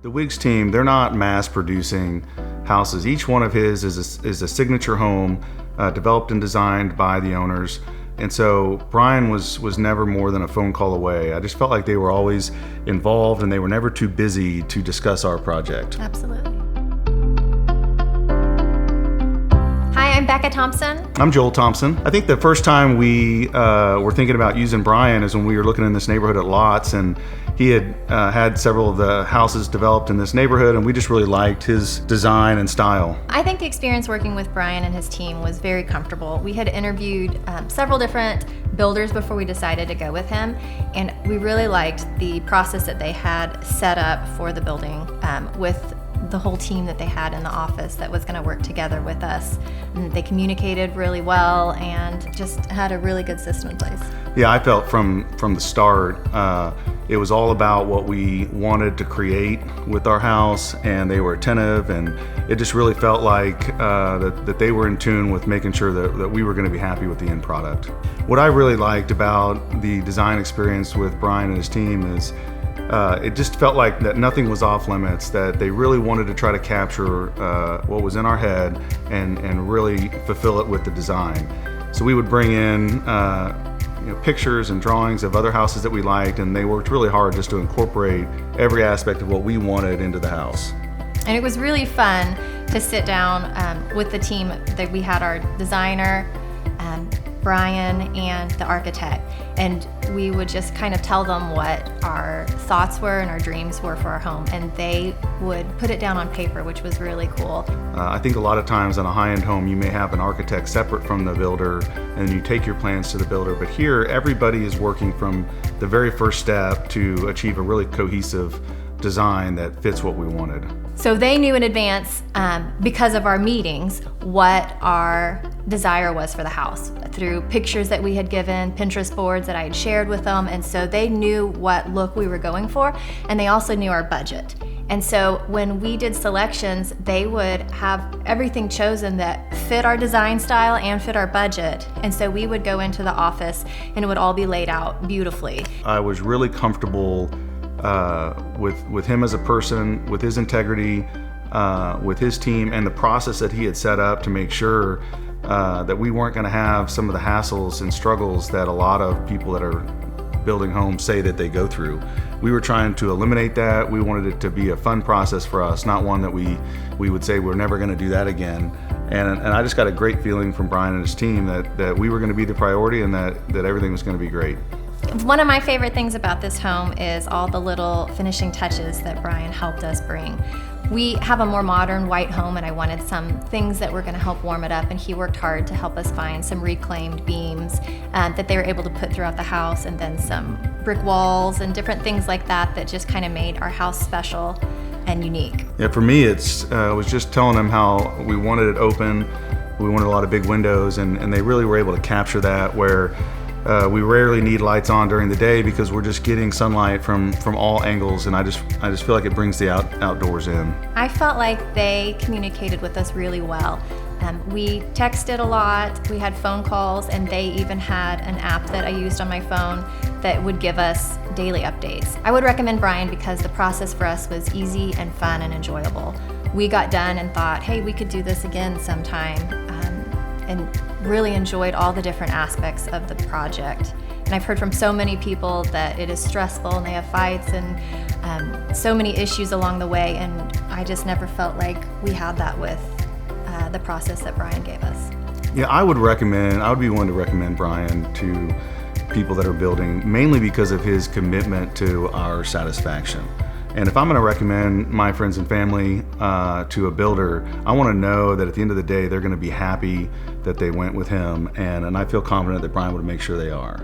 The Wiggs team, they're not mass producing houses. Each one of his is a signature home developed and designed by the owners. And so Brian was never more than a phone call away. I just felt like they were always involved and they were never too busy to discuss our project. Absolutely. Hi, I'm Becca Thompson. I'm Joel Thompson. I think the first time we were thinking about using Brian is when we were looking in this neighborhood at lots, and he had had several of the houses developed in this neighborhood, and we just really liked his design and style. I think the experience working with Brian and his team was very comfortable. We had interviewed several different builders before we decided to go with him, and we really liked the process that they had set up for the building with the whole team that they had in the office that was going to work together with us. And they communicated really well and just had a really good system in place. Yeah, I felt from the start, it was all about what we wanted to create with our house, and they were attentive, and it just really felt like that they were in tune with making sure that we were going to be happy with the end product. What I really liked about the design experience with Brian and his team is it just felt like that nothing was off limits, that they really wanted to try to capture what was in our head and really fulfill it with the design. So we would bring in pictures and drawings of other houses that we liked, and they worked really hard just to incorporate every aspect of what we wanted into the house. And it was really fun to sit down with the team. That we had our designer, Brian, and the architect, and we would just kind of tell them what our thoughts were and our dreams were for our home, and they would put it down on paper, which was really cool. I think a lot of times on a high-end home you may have an architect separate from the builder, and you take your plans to the builder, but here everybody is working from the very first step to achieve a really cohesive design that fits what we wanted. So they knew in advance, because of our meetings, what our desire was for the house through pictures that we had given, Pinterest boards that I had shared with them, and so they knew what look we were going for, and they also knew our budget. And so when we did selections, they would have everything chosen that fit our design style and fit our budget, and so we would go into the office and it would all be laid out beautifully. I was really comfortable with him as a person, with his integrity, with his team, and the process that he had set up to make sure that we weren't going to have some of the hassles and struggles that a lot of people that are building homes say that they go through. We were trying to eliminate that. We wanted it to be a fun process for us, not one that we would say we're never going to do that again. And I just got a great feeling from Brian and his team that we were going to be the priority, and that everything was going to be great. One of my favorite things about this home is all the little finishing touches that Brian helped us bring. We have a more modern white home, and I wanted some things that were going to help warm it up, and he worked hard to help us find some reclaimed beams that they were able to put throughout the house, and then some brick walls and different things like that that just kind of made our house special and unique. Yeah, for me, I was just telling them how we wanted it open. We wanted a lot of big windows, and they really were able to capture that, where we rarely need lights on during the day because we're just getting sunlight from all angles, and I just feel like it brings the outdoors in. I felt like they communicated with us really well. We texted a lot, we had phone calls, and they even had an app that I used on my phone that would give us daily updates. I would recommend Brian because the process for us was easy and fun and enjoyable. We got done and thought, hey, we could do this again sometime, and really enjoyed all the different aspects of the project. And I've heard from so many people that it is stressful and they have fights and so many issues along the way, and I just never felt like we had that with the process that Brian gave us. Yeah, I would be willing to recommend Brian to people that are building, mainly because of his commitment to our satisfaction. And if I'm going to recommend my friends and family to a builder, I want to know that at the end of the day, they're going to be happy that they went with him, and I feel confident that Brian would make sure they are.